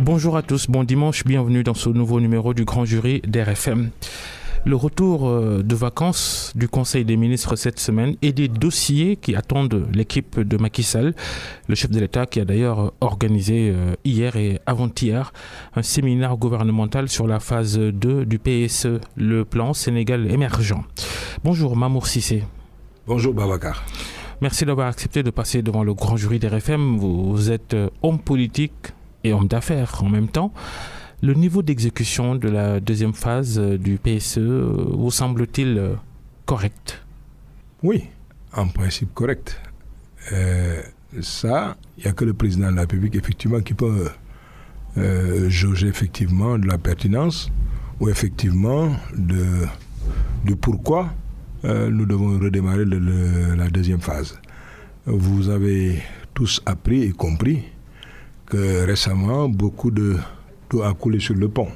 Bonjour à tous, bon dimanche, bienvenue dans ce nouveau numéro du Grand Jury d'RFM. Le retour de vacances du Conseil des ministres cette semaine et des dossiers qui attendent l'équipe de Macky Sall, le chef de l'État qui a d'ailleurs organisé hier et avant-hier un séminaire gouvernemental sur la phase 2 du PSE, le plan Sénégal émergent. Bonjour Mamour Cissé. Bonjour Babacar. Merci d'avoir accepté de passer devant le Grand Jury d'RFM. Vous êtes homme politique et homme d'affaires en même temps. Le niveau d'exécution de la deuxième phase du PSE vous semble-t-il correct ? Oui, en principe correct. Ça, il n'y a que le président de la République effectivement qui peut jauger effectivement de la pertinence ou effectivement de pourquoi nous devons redémarrer la deuxième phase. Vous avez tous appris et compris que récemment, beaucoup d'eau a coulé sur le pont.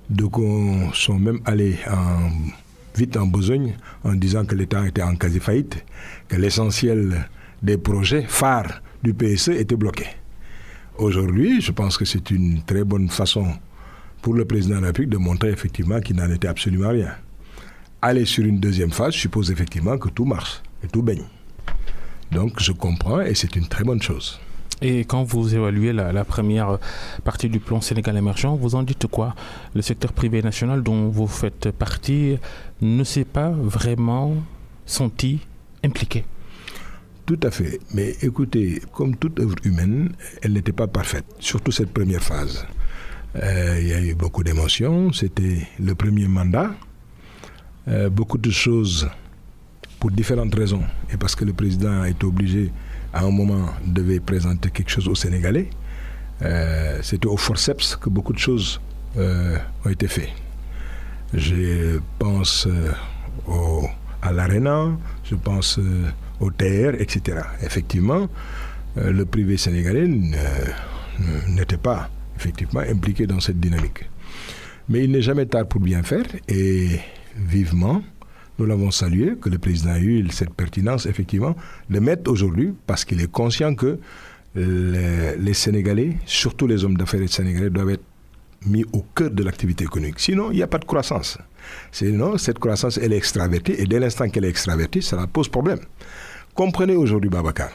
Donc, on sont même allés vite en besogne en disant que l'État était en quasi-faillite, que l'essentiel des projets phares du PSE était bloqué. Aujourd'hui, je pense que c'est une très bonne façon pour le président de la République de montrer effectivement qu'il n'en était absolument rien. Aller sur une deuxième phase suppose effectivement que tout marche et tout baigne. Donc, je comprends et c'est une très bonne chose. Et quand vous évaluez la première partie du plan Sénégal émergent, vous en dites quoi ? Le secteur privé national dont vous faites partie ne s'est pas vraiment senti impliqué. Tout à fait. Mais écoutez, comme toute œuvre humaine, elle n'était pas parfaite, surtout cette première phase. Il y a eu beaucoup d'émotions, c'était le premier mandat. Beaucoup de choses, pour différentes raisons, et parce que le président a été obligé à un moment, devait présenter quelque chose aux Sénégalais. C'était au forceps que beaucoup de choses ont été faites. Je pense à l'ARENA, je pense au TR, etc. Effectivement, le privé sénégalais n'était pas effectivement impliqué dans cette dynamique. Mais il n'est jamais tard pour bien faire et vivement, nous l'avons salué, que le président a eu cette pertinence, effectivement, de mettre aujourd'hui, parce qu'il est conscient que les Sénégalais, surtout les hommes d'affaires sénégalais, doivent être mis au cœur de l'activité économique. Sinon, il n'y a pas de croissance. Sinon, cette croissance, elle est extravertie, et dès l'instant qu'elle est extravertie, ça pose problème. Comprenez aujourd'hui, Babacar,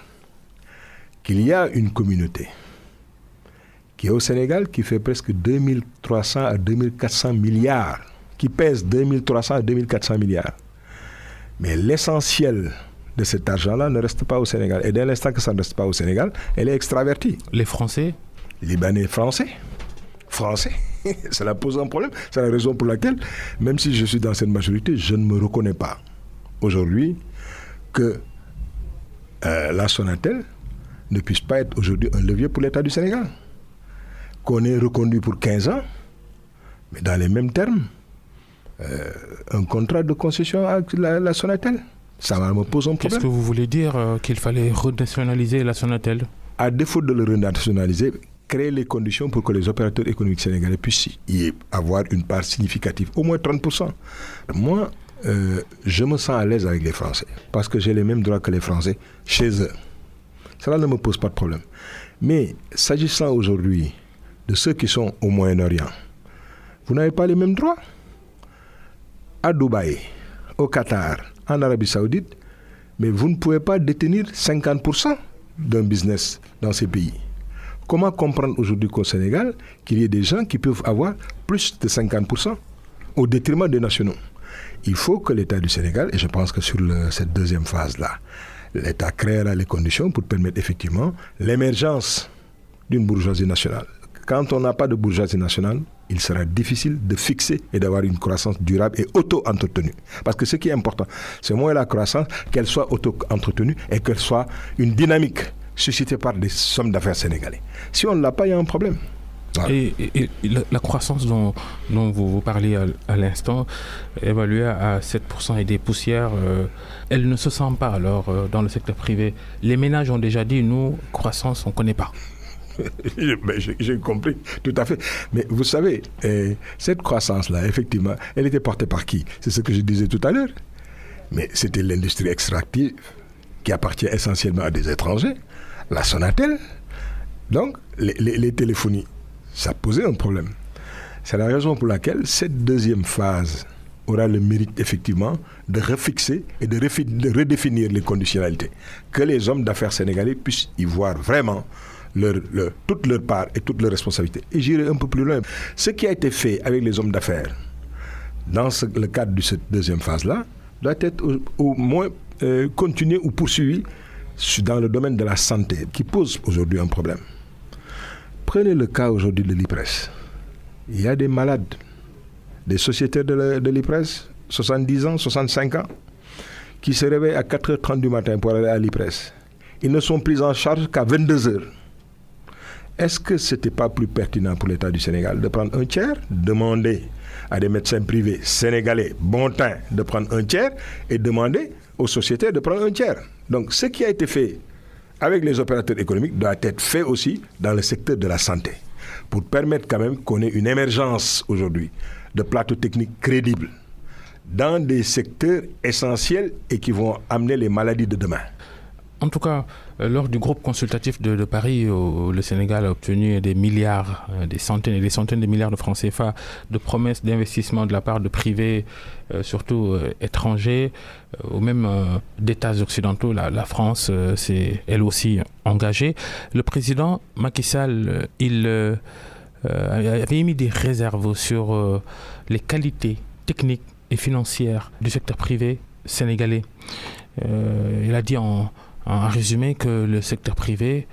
qu'il y a une communauté qui est au Sénégal, qui fait presque 2300 à 2400 milliards, qui pèse 2300 à 2400 milliards. Mais l'essentiel de cet argent-là ne reste pas au Sénégal. Et dès l'instant que ça ne reste pas au Sénégal, elle est extravertie. Les Français ? Libanais français. Cela pose un problème. C'est la raison pour laquelle, même si je suis dans cette majorité, je ne me reconnais pas aujourd'hui que la Sonatel ne puisse pas être aujourd'hui un levier pour l'État du Sénégal. Qu'on ait reconduit pour 15 ans, mais dans les mêmes termes, un contrat de concession avec la Sonatel. Ça me pose un problème. Qu'est-ce que vous voulez dire qu'il fallait renationaliser la Sonatel ? À défaut de le renationaliser, créer les conditions pour que les opérateurs économiques sénégalais puissent y avoir une part significative, au moins 30%. Moi, je me sens à l'aise avec les Français, parce que j'ai les mêmes droits que les Français chez eux. Cela ne me pose pas de problème. Mais s'agissant aujourd'hui de ceux qui sont au Moyen-Orient, vous n'avez pas les mêmes droits. À Dubaï, au Qatar, en Arabie Saoudite, mais vous ne pouvez pas détenir 50% d'un business dans ces pays. Comment comprendre aujourd'hui qu'au Sénégal, qu'il y ait des gens qui peuvent avoir plus de 50% au détriment des nationaux ? Il faut que l'État du Sénégal, et je pense que sur cette deuxième phase-là, l'État créera les conditions pour permettre effectivement l'émergence d'une bourgeoisie nationale. Quand on n'a pas de bourgeoisie nationale, il sera difficile de fixer et d'avoir une croissance durable et auto-entretenue. Parce que ce qui est important, c'est moins la croissance, qu'elle soit auto-entretenue et qu'elle soit une dynamique suscitée par des sommes d'affaires sénégalais. Si on ne l'a pas, il y a un problème. Voilà. Et la croissance dont vous parlez à l'instant, évaluée à 7% et des poussières, elle ne se sent pas alors dans le secteur privé. Les ménages ont déjà dit, nous, croissance, on ne connaît pas. J'ai compris, tout à fait. Mais vous savez, cette croissance-là, effectivement, elle était portée par qui ? C'est ce que je disais tout à l'heure. Mais c'était l'industrie extractive qui appartient essentiellement à des étrangers, la Sonatel. Donc, les téléphonies Ça posait un problème. C'est la raison pour laquelle cette deuxième phase aura le mérite effectivement de refixer et de redéfinir les conditionnalités. Que les hommes d'affaires sénégalais puissent y voir vraiment toute leur part et toute leur responsabilité. Et j'irai un peu plus loin. Ce qui a été fait avec les hommes d'affaires dans le cadre de cette deuxième phase-là doit être au moins continué ou poursuivi dans le domaine de la santé, qui pose aujourd'hui un problème. Prenez le cas aujourd'hui de l'IPRES. Il y a des malades, des sociétaires de l'IPRES, 70 ans, 65 ans, qui se réveillent à 4h30 du matin pour aller à l'IPRES. Ils ne sont pris en charge qu'à 22h. Est-ce que ce n'était pas plus pertinent pour l'État du Sénégal de prendre un tiers, demander à des médecins privés sénégalais, bon teint, de prendre un tiers et demander aux sociétés de prendre un tiers? Donc, ce qui a été fait avec les opérateurs économiques doit être fait aussi dans le secteur de la santé pour permettre quand même qu'on ait une émergence aujourd'hui de plateaux techniques crédibles dans des secteurs essentiels et qui vont amener les maladies de demain. En tout cas, lors du groupe consultatif de Paris, où le Sénégal a obtenu des milliards, des centaines et des centaines de milliards de francs CFA de promesses d'investissement de la part de privés, surtout étrangers, ou même d'États occidentaux, la France s'est elle aussi engagée. Le président Macky Sall, il avait émis des réserves sur les qualités techniques et financières du secteur privé sénégalais. Il a dit en résumé que le secteur privé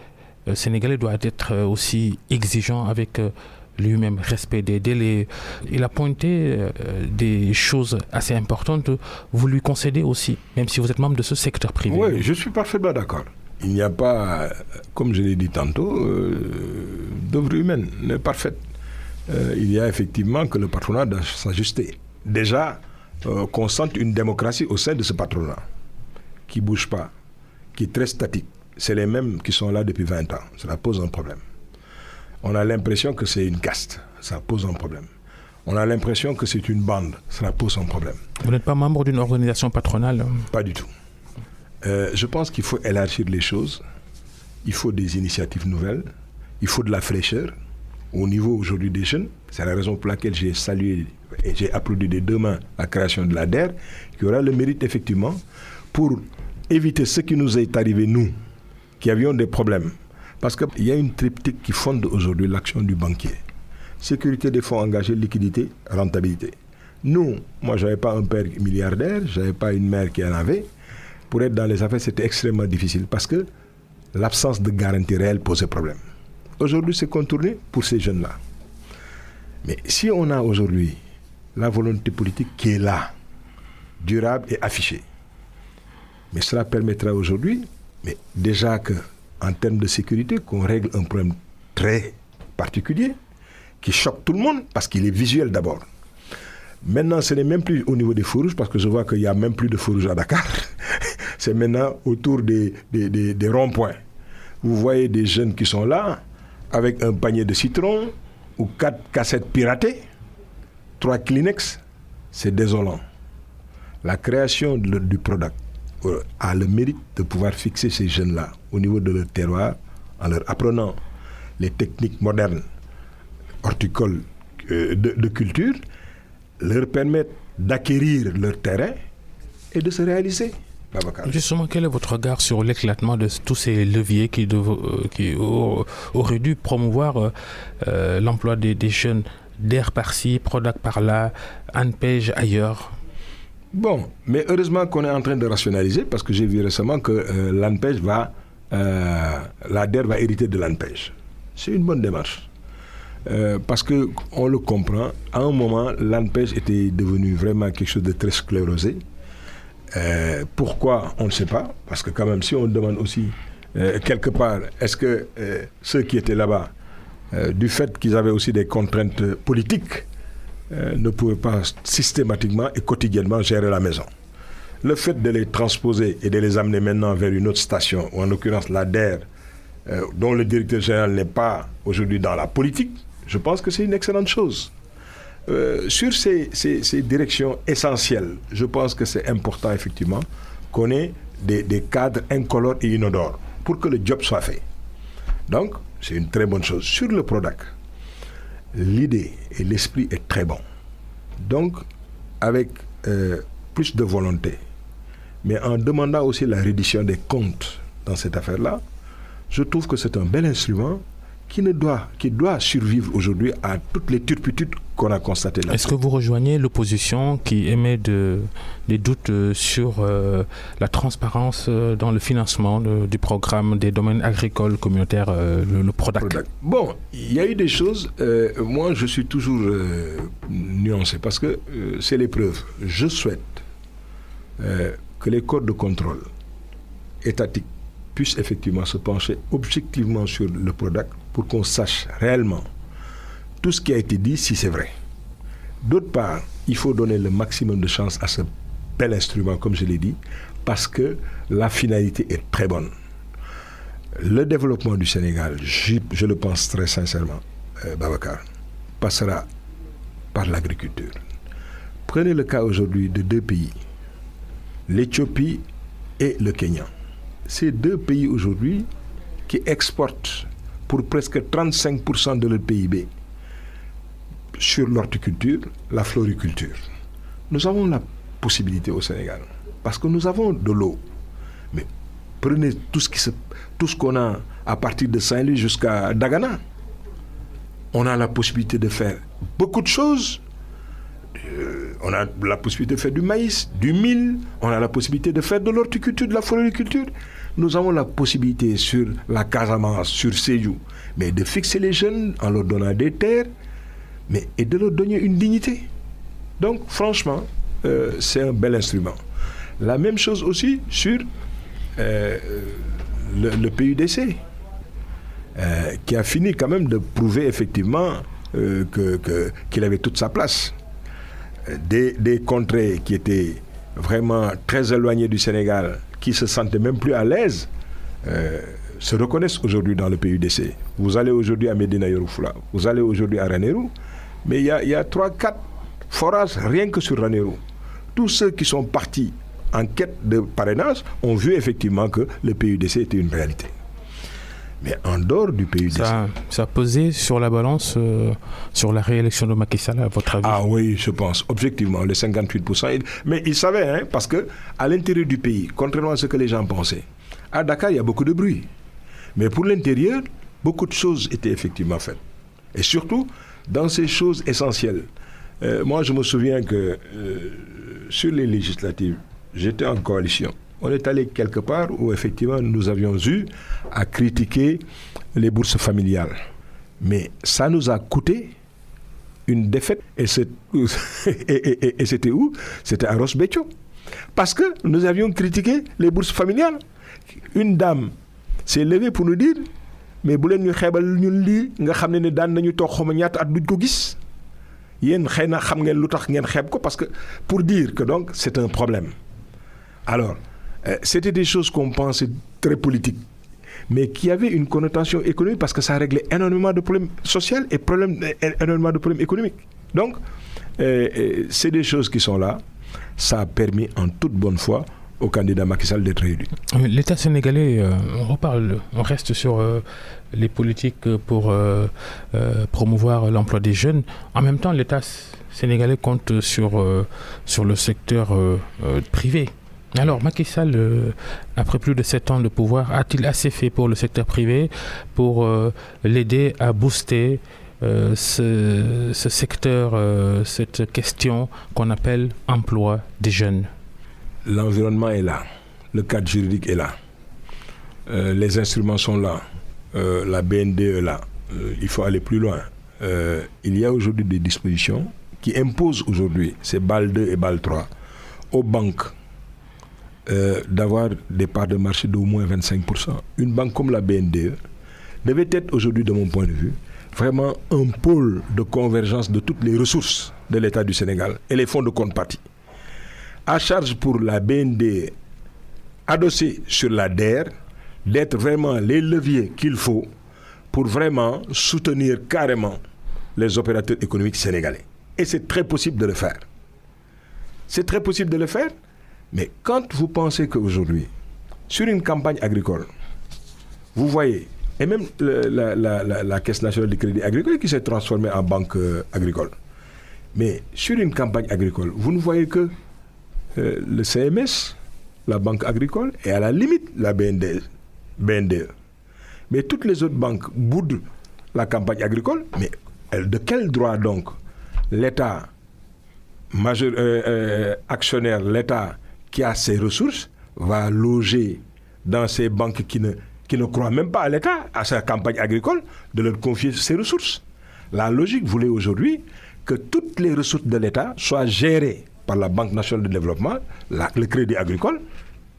sénégalais doit être aussi exigeant avec lui-même, respect des délais. Il a pointé des choses assez importantes. Vous lui concédez aussi, même si vous êtes membre de ce secteur privé. Oui, je suis parfaitement d'accord. Il n'y a pas, comme je l'ai dit tantôt, d'œuvre humaine parfaite. Il y a effectivement que le patronat doit s'ajuster. Déjà, qu'on sente une démocratie au sein de ce patronat, qui ne bouge pas, qui est très statique. C'est les mêmes qui sont là depuis 20 ans. Cela pose un problème. On a l'impression que c'est une caste. Ça pose un problème. On a l'impression que c'est une bande. Cela pose un problème. Vous n'êtes pas membre d'une organisation patronale? Pas du tout. Je pense qu'il faut élargir les choses. Il faut des initiatives nouvelles. Il faut de la fraîcheur au niveau aujourd'hui des jeunes. C'est la raison pour laquelle j'ai salué et j'ai applaudi des deux mains la création de l'ADER, qui aura le mérite effectivement pour éviter ce qui nous est arrivé, nous, qui avions des problèmes. Parce qu'il y a une triptyque qui fonde aujourd'hui l'action du banquier. Sécurité des fonds engagés, liquidité, rentabilité. Nous, moi, je n'avais pas un père milliardaire, je n'avais pas une mère qui en avait. Pour être dans les affaires, c'était extrêmement difficile parce que l'absence de garantie réelle posait problème. Aujourd'hui, c'est contourné pour ces jeunes-là. Mais si on a aujourd'hui la volonté politique qui est là, durable et affichée, mais cela permettra aujourd'hui, mais déjà qu'en termes de sécurité, qu'on règle un problème très particulier, qui choque tout le monde, parce qu'il est visuel d'abord. Maintenant, ce n'est même plus au niveau des feux rouges, parce que je vois qu'il n'y a même plus de feux rouges à Dakar. C'est maintenant autour des ronds-points. Vous voyez des jeunes qui sont là, avec un panier de citron, ou 4 cassettes piratées, 3 Kleenex, c'est désolant. La création du product a le mérite de pouvoir fixer ces jeunes-là au niveau de leur terroir en leur apprenant les techniques modernes horticoles de culture, leur permettre d'acquérir leur terrain et de se réaliser. Justement, quel est votre regard sur l'éclatement de tous ces leviers qui auraient dû promouvoir l'emploi des jeunes, DER par-ci, PRODAC par-là, ANPEJ ailleurs? Bon, mais heureusement qu'on est en train de rationaliser, parce que j'ai vu récemment que l'ANPEJ l'ADER va hériter de l'ANPEJ. C'est une bonne démarche. Parce qu'on le comprend, à un moment, l'ANPEJ était devenu vraiment quelque chose de très sclérosé. Pourquoi, on ne sait pas. Parce que quand même, si on demande aussi, quelque part, est-ce que ceux qui étaient là-bas, du fait qu'ils avaient aussi des contraintes politiques, ne pouvaient pas systématiquement et quotidiennement gérer la maison. Le fait de les transposer et de les amener maintenant vers une autre station, ou en l'occurrence l'ADER, dont le directeur général n'est pas aujourd'hui dans la politique, je pense que c'est une excellente chose. Sur ces directions essentielles, je pense que c'est important effectivement qu'on ait des cadres incolores et inodores pour que le job soit fait. Donc, c'est une très bonne chose. Sur le PRODAC, l'idée et l'esprit est très bon. Donc, avec plus de volonté, mais en demandant aussi la reddition des comptes dans cette affaire-là, je trouve que c'est un bel instrument qui doit survivre aujourd'hui à toutes les turpitudes qu'on a constatées là. Est-ce que vous rejoignez l'opposition qui émet des doutes sur la transparence dans le financement du programme des domaines agricoles communautaires, le PRODAC? Bon, il y a eu des choses, moi je suis toujours nuancé parce que c'est l'épreuve. Je souhaite que les corps de contrôle étatiques puissent effectivement se pencher objectivement sur le PRODAC pour qu'on sache réellement tout ce qui a été dit, si c'est vrai. D'autre part, il faut donner le maximum de chance à ce bel instrument, comme je l'ai dit, parce que la finalité est très bonne. Le développement du Sénégal, je le pense très sincèrement, Babacar, passera par l'agriculture. Prenez le cas aujourd'hui de deux pays, l'Éthiopie et le Kenya. Ces deux pays aujourd'hui qui exportent pour presque 35% de leur PIB sur l'horticulture, la floriculture. Nous avons la possibilité au Sénégal, parce que nous avons de l'eau. Mais prenez tout ce qu'on a à partir de Saint-Louis jusqu'à Dagana. On a la possibilité de faire beaucoup de choses. On a la possibilité de faire du maïs, du mil, on a la possibilité de faire de l'horticulture, de la floriculture. Nous avons la possibilité sur la Casamance, sur Sédhiou, mais de fixer les jeunes en leur donnant des terres, et de leur donner une dignité. Donc, franchement, c'est un bel instrument. La même chose aussi sur le PUDC, qui a fini quand même de prouver effectivement qu'il avait toute sa place. Des contrées qui étaient vraiment très éloignées du Sénégal, qui se sentaient même plus à l'aise, se reconnaissent aujourd'hui dans le PUDC. Vous allez aujourd'hui à Médina Yoro Foulah, vous allez aujourd'hui à Ranérou, mais il y a 3-4 forages rien que sur Ranérou. Tous ceux qui sont partis en quête de parrainage ont vu effectivement que le PUDC était une réalité. Mais en dehors du PUDC... Ça a pesé sur la balance sur la réélection de Macky Sall, à votre avis? Ah oui, je pense, objectivement, les 58%. Mais il savait, parce qu'à l'intérieur du pays, contrairement à ce que les gens pensaient, à Dakar, il y a beaucoup de bruit. Mais pour l'intérieur, beaucoup de choses étaient effectivement faites. Et surtout, dans ces choses essentielles. Moi, je me souviens que sur les législatives, j'étais en coalition. On est allé quelque part où effectivement nous avions eu à critiquer les bourses familiales. Mais ça nous a coûté une défaite. Et c'était où? C'était à Ross Béthio. Parce que nous avions critiqué les bourses familiales. Une dame s'est levée pour nous dire, mais bu leen ñu xeebal ñun lii nga xam ne daan nañu toog xaw ma ñaata at duñ ko gis yéen xëy na xam ngeen lu tax ngeen xeeb ko, parce que pour dire que donc c'est un problème. Alors c'était des choses qu'on pensait très politiques, mais qui avaient une connotation économique parce que ça réglait énormément de problèmes sociaux et énormément de problèmes économiques. Donc, c'est des choses qui sont là. Ça a permis en toute bonne foi au candidat Macky Sall d'être élu. L'État sénégalais, on reste sur les politiques pour promouvoir l'emploi des jeunes. En même temps, l'État sénégalais compte sur le secteur privé. Alors, Macky Sall, après plus de 7 ans de pouvoir, a-t-il assez fait pour le secteur privé pour l'aider à booster ce secteur, cette question qu'on appelle emploi des jeunes? L'environnement est là, le cadre juridique est là, les instruments sont là, la BNDE est là, il faut aller plus loin. Il y a aujourd'hui des dispositions qui imposent aujourd'hui, c'est BAL 2 et BAL 3, aux banques d'avoir des parts de marché d'au moins 25%. Une banque comme la BNDE devait être aujourd'hui, de mon point de vue, vraiment un pôle de convergence de toutes les ressources de l'État du Sénégal et les fonds de contrepartie. À charge pour la BNDE, adossée sur la DER, d'être vraiment les leviers qu'il faut pour vraiment soutenir carrément les opérateurs économiques sénégalais. Et c'est très possible de le faire. C'est très possible de le faire, mais quand vous pensez qu'aujourd'hui, sur une campagne agricole, vous voyez Et même la Caisse nationale du crédit agricole qui s'est transformée en banque agricole. Mais sur une campagne agricole, vous ne voyez que le CMS, la banque agricole, et à la limite la BNDE. Mais toutes les autres banques boudent la campagne agricole. Mais de quel droit donc l'État actionnaire, l'État qui a ses ressources, va loger dans ces banques qui ne croient même pas à l'État, à sa campagne agricole, de leur confier ses ressources? La logique voulait aujourd'hui que toutes les ressources de l'État soient gérées par la Banque nationale de développement, le crédit agricole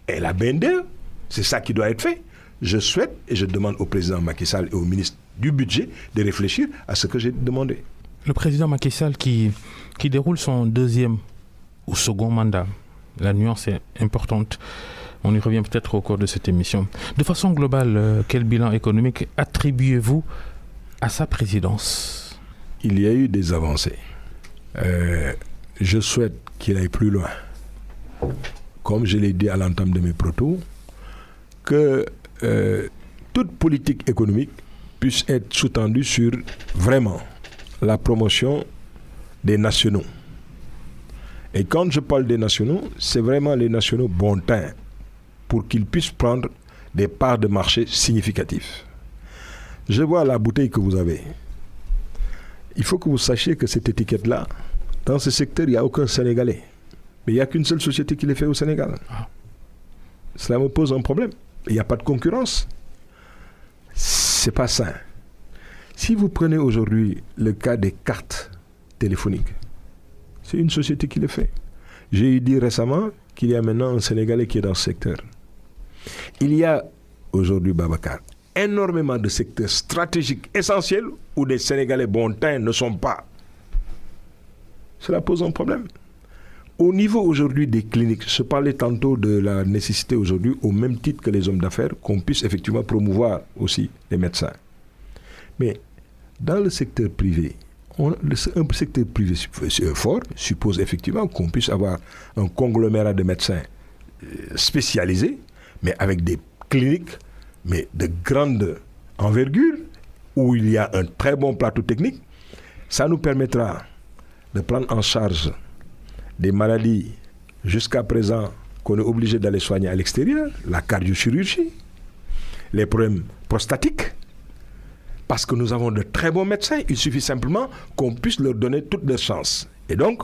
et la BNDE. C'est ça qui doit être fait. Je souhaite et je demande au président Macky Sall et au ministre du Budget de réfléchir à ce que j'ai demandé. Le président Macky Sall qui déroule son deuxième ou second mandat, la nuance est importante. On y revient peut-être au cours de cette émission. De façon globale, quel bilan économique attribuez-vous à sa présidence? Il y a eu des avancées. Je souhaite qu'il aille plus loin. Comme je l'ai dit à l'entame de mes propos, que toute politique économique puisse être sous-tendue sur vraiment la promotion des nationaux. Et quand je parle des nationaux, c'est vraiment les nationaux bon teint pour qu'ils puissent prendre des parts de marché significatives. Je vois la bouteille que vous avez. Il faut que vous sachiez que cette étiquette-là, dans ce secteur, il n'y a aucun Sénégalais. Mais il n'y a qu'une seule société qui les fait au Sénégal. Cela me pose un problème. Il n'y a pas de concurrence. C'est pas sain. Si vous prenez aujourd'hui le cas des cartes téléphoniques, c'est une société qui le fait. J'ai dit récemment qu'il y a maintenant un Sénégalais qui est dans ce secteur. Il y a aujourd'hui, Babacar, énormément de secteurs stratégiques essentiels où des Sénégalais bon teint ne sont pas. Cela pose un problème. Au niveau aujourd'hui des cliniques, je parlais tantôt de la nécessité aujourd'hui, au même titre que les hommes d'affaires, qu'on puisse effectivement promouvoir aussi les médecins. Mais dans le secteur privé, un secteur privé fort suppose effectivement qu'on puisse avoir un conglomérat de médecins spécialisés, mais avec des cliniques mais de grande envergure, où il y a un très bon plateau technique. Ça nous permettra de prendre en charge des maladies jusqu'à présent qu'on est obligé d'aller soigner à l'extérieur, la cardiochirurgie, les problèmes prostatiques, parce que nous avons de très bons médecins. Il suffit simplement qu'on puisse leur donner toutes les chances. Et donc,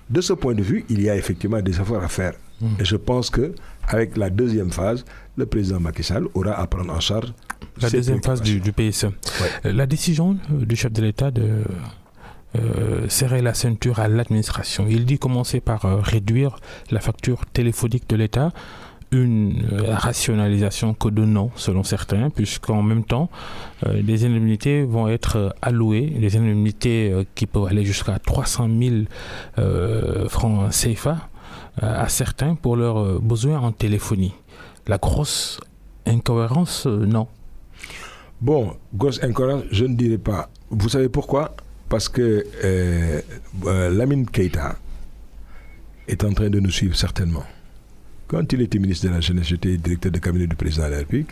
de ce point de vue, il y a effectivement des efforts à faire. Et je pense qu'avec la deuxième phase, le président Macky Sall aura à prendre en charge la deuxième phase du PSE. Ouais. La décision du chef de l'État de serrer la ceinture à l'administration. Il dit commencer par réduire la facture téléphonique de l'État, une rationalisation que de non, selon certains, puisqu'en même temps, des indemnités vont être allouées, des indemnités qui peuvent aller jusqu'à 300 000 francs CFA à certains pour leurs besoins en téléphonie. La grosse incohérence, non. Bon, grosse incohérence, je ne dirais pas. Vous savez pourquoi ? Parce que Lamine Keïta est en train de nous suivre certainement. Quand il était ministre de la Jeunesse, j'étais directeur de cabinet du président de la République.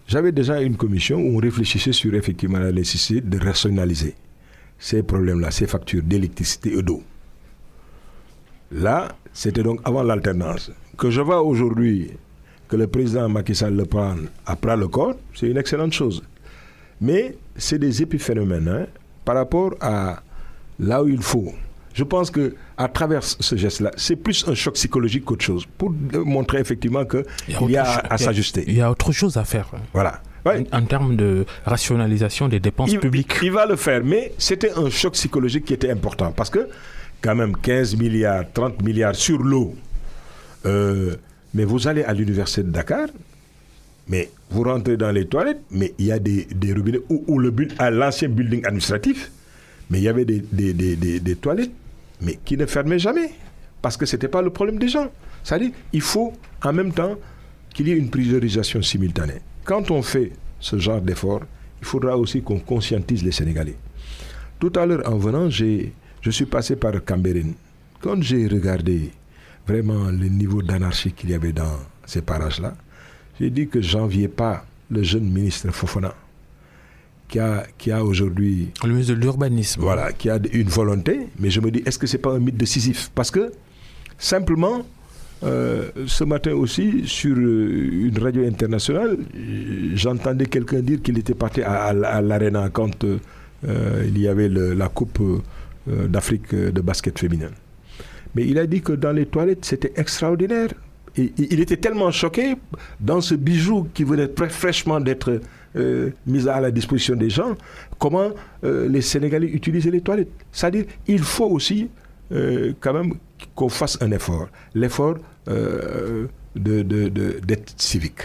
J'avais déjà une commission où on réfléchissait sur effectivement la nécessité de rationaliser ces problèmes-là, ces factures d'électricité et d'eau. Là, c'était donc avant l'alternance. Que je vois aujourd'hui que le président Macky Sall le prend à bras le corps, c'est une excellente chose. Mais c'est des épiphénomènes par rapport à là où il faut. Je pense qu'à travers ce geste-là, c'est plus un choc psychologique qu'autre chose, pour montrer effectivement qu'il y a à s'ajuster. Il y a autre chose à faire. Voilà. Ouais. En termes de rationalisation des dépenses publiques. Il va le faire, mais c'était un choc psychologique qui était important, parce que quand même 15 milliards, 30 milliards sur l'eau, mais vous allez à l'université de Dakar, mais vous rentrez dans les toilettes, mais il y a des robinets, ou l'ancien building administratif, mais il y avait des toilettes, mais qui ne fermaient jamais, parce que ce n'était pas le problème des gens. C'est-à-dire il faut en même temps qu'il y ait une priorisation simultanée. Quand on fait ce genre d'effort, il faudra aussi qu'on conscientise les Sénégalais. Tout à l'heure, en venant, je suis passé par Cambérène. Quand j'ai regardé vraiment le niveau d'anarchie qu'il y avait dans ces parages-là, j'ai dit que j'enviais pas le jeune ministre Fofana, qui a aujourd'hui... Le ministre de l'urbanisme. Voilà, qui a une volonté, mais je me dis, est-ce que ce n'est pas un mythe de Sisyphe? Parce que, simplement, ce matin aussi, sur une radio internationale, j'entendais quelqu'un dire qu'il était parti à l'Arena quand il y avait la Coupe d'Afrique de basket féminin. Mais il a dit que dans les toilettes, c'était extraordinaire. Et il était tellement choqué dans ce bijou qui venait fraîchement d'être mis à la disposition des gens, comment les Sénégalais utilisaient les toilettes. C'est-à-dire, il faut aussi quand même qu'on fasse un effort. L'effort d'être civique.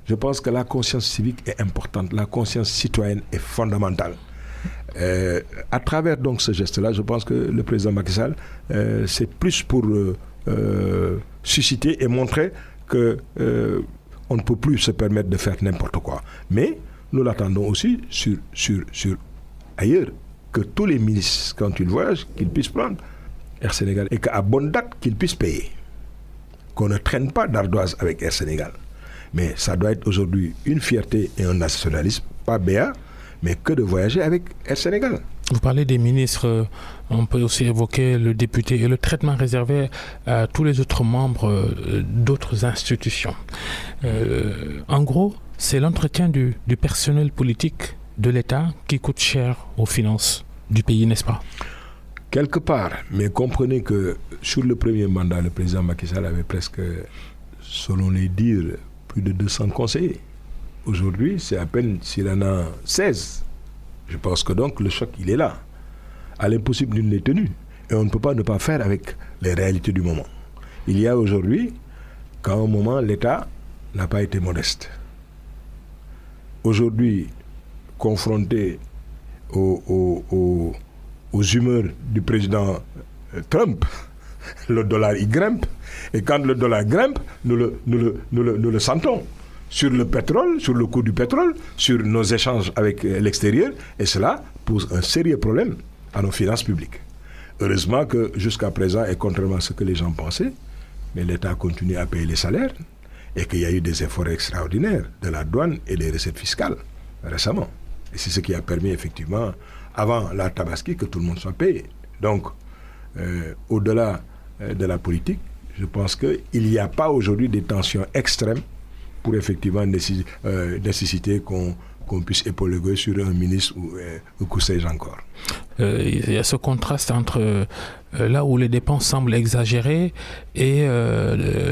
Je pense que la conscience civique est importante. La conscience citoyenne est fondamentale. À travers donc ce geste-là, je pense que le président Macky Sall, c'est plus pour susciter et montrer que on ne peut plus se permettre de faire n'importe quoi. Mais nous l'attendons aussi sur ailleurs, que tous les ministres, quand ils voyagent, qu'ils puissent prendre Air Sénégal et qu'à bonne date, qu'ils puissent payer. Qu'on ne traîne pas d'ardoise avec Air Sénégal. Mais ça doit être aujourd'hui une fierté et un nationalisme, pas béat, mais que de voyager avec Air Sénégal. Vous parlez des ministres, on peut aussi évoquer le député et le traitement réservé à tous les autres membres d'autres institutions. En gros, c'est l'entretien du personnel politique de l'État qui coûte cher aux finances du pays, n'est-ce pas? Quelque part, mais comprenez que sur le premier mandat, le président Macky Sall avait presque, selon les dires, plus de 200 conseillers. Aujourd'hui, c'est à peine s'il en a 16. Je pense que donc le choc, il est là. À l'impossible, nul n'est tenu. Et on ne peut pas ne pas faire avec les réalités du moment. Il y a aujourd'hui, qu'à un moment, l'État n'a pas été modeste. Aujourd'hui, confronté aux humeurs du président Trump, le dollar, il grimpe. Et quand le dollar grimpe, nous le sentons. Sur le pétrole, sur le coût du pétrole, sur nos échanges avec l'extérieur, et cela pose un sérieux problème à nos finances publiques. Heureusement que jusqu'à présent, et contrairement à ce que les gens pensaient, mais l'État continue à payer les salaires et qu'il y a eu des efforts extraordinaires de la douane et des recettes fiscales récemment. Et c'est ce qui a permis effectivement, avant la Tabaski, que tout le monde soit payé. Donc, au-delà de la politique, je pense qu'il n'y a pas aujourd'hui des tensions extrêmes pour effectivement nécessiter qu'on puisse épauler sur un ministre ou que sais-je encore. Il y a ce contraste entre là où les dépenses semblent exagérées et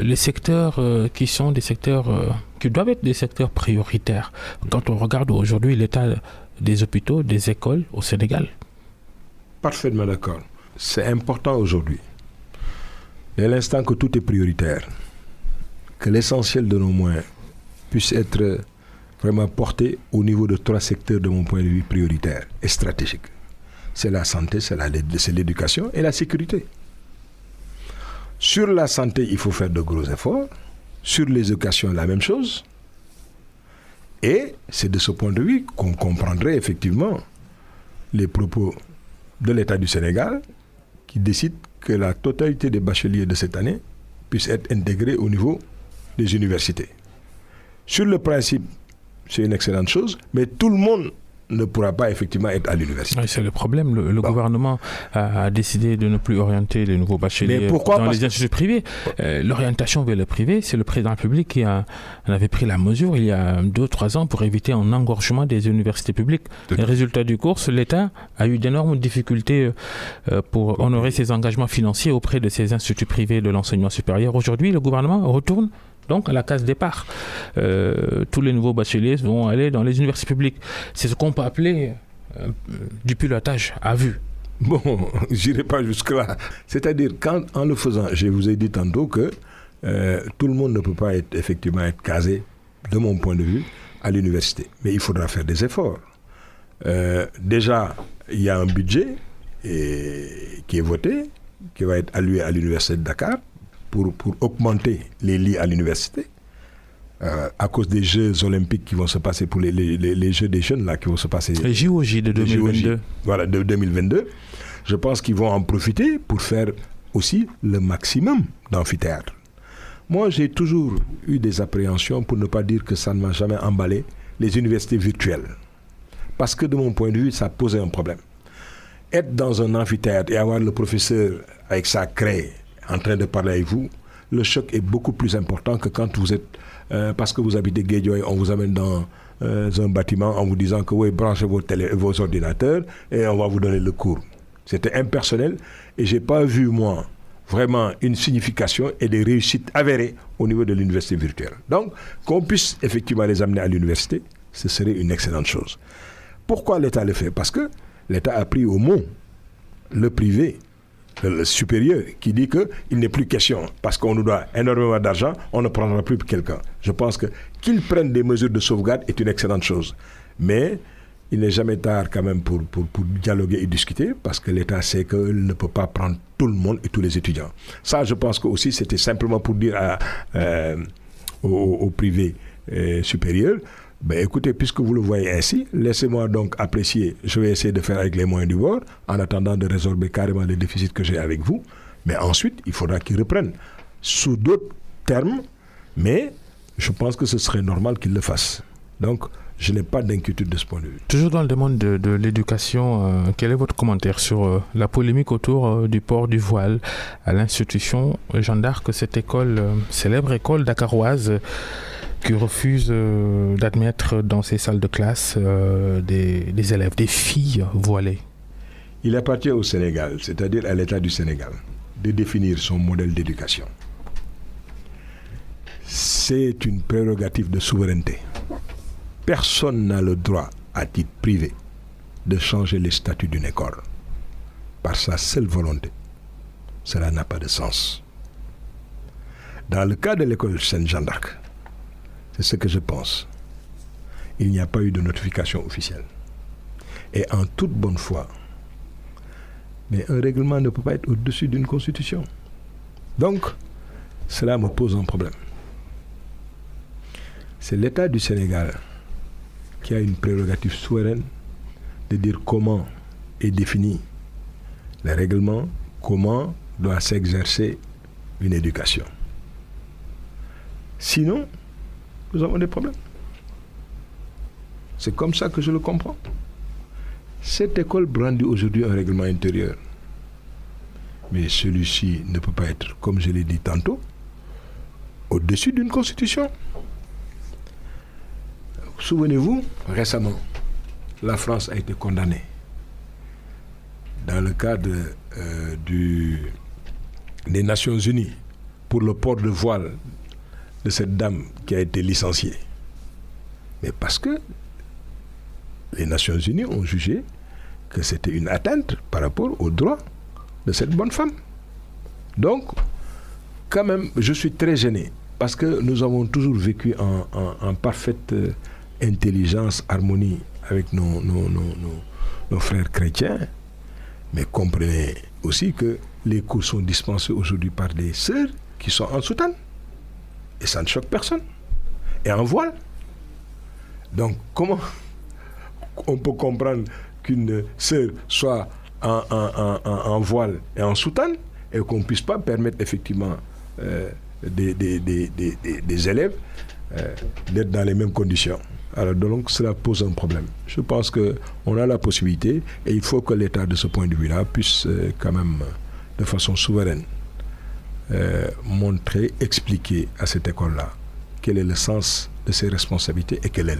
les secteurs qui sont des secteurs qui doivent être des secteurs prioritaires. Quand on regarde aujourd'hui l'état des hôpitaux, des écoles au Sénégal. Parfaitement d'accord. C'est important aujourd'hui. Dès l'instant que tout est prioritaire, que l'essentiel de nos moyens puisse être vraiment porté au niveau de 3 secteurs de mon point de vue prioritaires et stratégiques. C'est la santé, c'est l'éducation et la sécurité. Sur la santé, il faut faire de gros efforts. Sur l'éducation, la même chose. Et c'est de ce point de vue qu'on comprendrait effectivement les propos de l'État du Sénégal qui décide que la totalité des bacheliers de cette année puissent être intégrés au niveau des universités. Sur le principe, c'est une excellente chose, mais tout le monde ne pourra pas effectivement être à l'université. Oui, c'est le problème. Le gouvernement a décidé de ne plus orienter les nouveaux bacheliers dans les instituts privés. L'orientation vers le privé, c'est le président de la République qui en avait pris la mesure il y a 2-3 ans pour éviter un engorgement des universités publiques. Les résultats du cours, l'État a eu d'énormes difficultés pour honorer ses engagements financiers auprès de ces instituts privés de l'enseignement supérieur. Aujourd'hui, le gouvernement retourne donc à la case départ. Tous les nouveaux bacheliers vont aller dans les universités publiques. C'est ce qu'on peut appeler du pilotage à vue. Bon, j'irai pas jusque-là. C'est-à-dire, en le faisant, je vous ai dit tantôt que tout le monde ne peut pas effectivement être casé, de mon point de vue, à l'université. Mais il faudra faire des efforts. Déjà, il y a un budget qui est voté, qui va être alloué à l'université de Dakar, pour augmenter les lits à l'université, à cause des Jeux olympiques qui vont se passer, pour les Jeux des jeunes là, qui vont se passer. Les JOJ de 2022. Voilà, de 2022. Je pense qu'ils vont en profiter pour faire aussi le maximum d'amphithéâtres. Moi, j'ai toujours eu des appréhensions, pour ne pas dire que ça ne m'a jamais emballé, les universités virtuelles. Parce que de mon point de vue, ça posait un problème. Être dans un amphithéâtre et avoir le professeur avec sa craie en train de parler avec vous, le choc est beaucoup plus important que quand vous êtes, parce que vous habitez Guédiawaye, on vous amène dans un bâtiment en vous disant que oui, branchez vos ordinateurs et on va vous donner le cours. C'était impersonnel et je n'ai pas vu, moi, vraiment une signification et des réussites avérées au niveau de l'université virtuelle. Donc, qu'on puisse effectivement les amener à l'université, ce serait une excellente chose. Pourquoi l'État le fait? Parce que l'État a pris au mot le privé, le supérieur, qui dit qu'il n'est plus question, parce qu'on nous doit énormément d'argent, on ne prendra plus quelqu'un. Je pense que qu'ils prennent des mesures de sauvegarde est une excellente chose. Mais il n'est jamais tard quand même pour dialoguer et discuter, parce que l'État sait qu'il ne peut pas prendre tout le monde et tous les étudiants. Ça, je pense que aussi c'était simplement pour dire au privé supérieur, ben écoutez, puisque vous le voyez ainsi, laissez-moi donc apprécier. Je vais essayer de faire avec les moyens du bord, en attendant de résorber carrément les déficits que j'ai avec vous. Mais ensuite, il faudra qu'ils reprennent sous d'autres termes, mais je pense que ce serait normal qu'ils le fassent. Donc, je n'ai pas d'inquiétude de ce point de vue. Toujours dans le domaine de l'éducation, quel est votre commentaire sur la polémique autour du port du voile à l'institution Jeanne d'Arc, cette école, célèbre école dakaroise, qui refuse d'admettre dans ses salles de classe des élèves, des filles voilées? Il appartient au Sénégal, c'est-à-dire à l'État du Sénégal, de définir son modèle d'éducation. C'est une prérogative de souveraineté. Personne n'a le droit, à titre privé, de changer les statuts d'une école par sa seule volonté. Cela n'a pas de sens. Dans le cas de l'école Sainte-Jeanne d'Arc, c'est ce que je pense. Il n'y a pas eu de notification officielle. Et en toute bonne foi, mais un règlement ne peut pas être au-dessus d'une constitution. Donc, cela me pose un problème. C'est l'État du Sénégal qui a une prérogative souveraine de dire comment est défini le règlement, comment doit s'exercer une éducation. Sinon, nous avons des problèmes. C'est comme ça que je le comprends. Cette école brandit aujourd'hui un règlement intérieur. Mais celui-ci ne peut pas être, comme je l'ai dit tantôt, au-dessus d'une constitution. Souvenez-vous, récemment, la France a été condamnée dans le cadre des Nations Unies pour le port de voile de cette dame qui a été licenciée. Mais parce que les Nations Unies ont jugé que c'était une atteinte par rapport aux droits de cette bonne femme. Donc, quand même, je suis très gêné parce que nous avons toujours vécu en parfaite intelligence, harmonie avec nos frères chrétiens. Mais comprenez aussi que les cours sont dispensés aujourd'hui par des sœurs qui sont en soutane. Et ça ne choque personne. Et en voile. Donc, comment on peut comprendre qu'une sœur soit en voile et en soutane et qu'on ne puisse pas permettre effectivement des élèves d'être dans les mêmes conditions? Alors donc, cela pose un problème. Je pense qu'on a la possibilité et il faut que l'État, de ce point de vue-là, puisse quand même, de façon souveraine, montrer, expliquer à cette école-là quel est le sens de ses responsabilités et quel est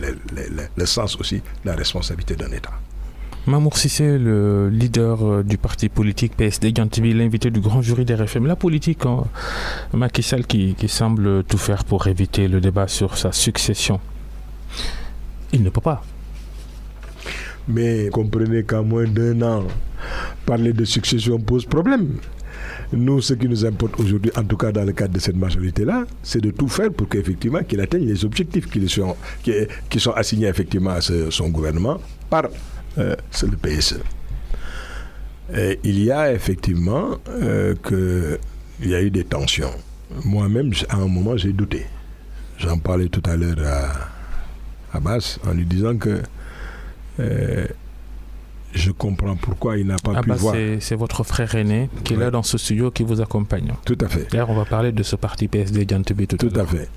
le sens aussi de la responsabilité d'un État. Mamour Cissé, le leader du parti politique PSD Guantibi, l'invité du grand jury des RFM. La politique, Macky Sall qui semble tout faire pour éviter le débat sur sa succession. Il ne peut pas. Mais comprenez qu'en moins d'1 an, parler de succession pose problème. Nous, ce qui nous importe aujourd'hui, en tout cas dans le cadre de cette majorité-là, c'est de tout faire pour qu'effectivement qu'il atteigne les objectifs qui sont assignés effectivement à son gouvernement par le PSE. Et il y a effectivement il y a eu des tensions. Moi-même, à un moment, j'ai douté. J'en parlais tout à l'heure à Abbas en lui disant que je comprends pourquoi il n'a pas pu bah voir. C'est votre frère aîné qui est là dans ce studio qui vous accompagne. Tout à fait. D'ailleurs, on va parler de ce parti PSD Djantoubi tout à l'heure. Tout à fait.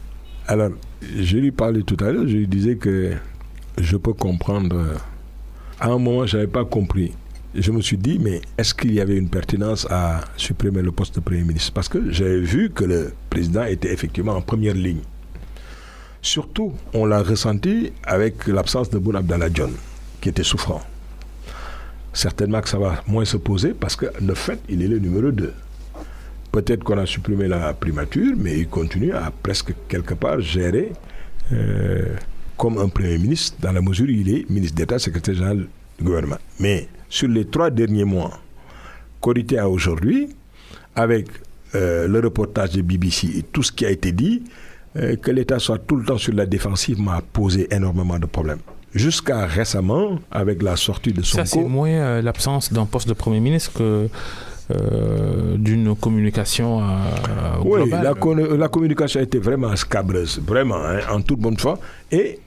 Alors, je lui parlais tout à l'heure, je lui disais que je peux comprendre. À un moment, je n'avais pas compris. Je me suis dit, mais est-ce qu'il y avait une pertinence à supprimer le poste de Premier ministre? Parce que j'avais vu que le président était effectivement en première ligne. Surtout, on l'a ressenti avec l'absence de Boun Abdallah Dionne, qui était souffrant. Certainement que ça va moins se poser parce que, de fait, il est le numéro 2. Peut-être qu'on a supprimé la primature, mais il continue à presque quelque part gérer comme un Premier ministre, dans la mesure où il est ministre d'État, secrétaire général du gouvernement. Mais sur les 3 derniers mois, Korité à aujourd'hui, avec le reportage de BBC et tout ce qui a été dit, que l'État soit tout le temps sur la défensive m'a posé énormément de problèmes. Jusqu'à récemment, avec la sortie de Sonko... Ça, c'est moins l'absence d'un poste de Premier ministre que d'une communication globale. Oui, la communication a été vraiment scabreuse, vraiment, en toute bonne foi. Et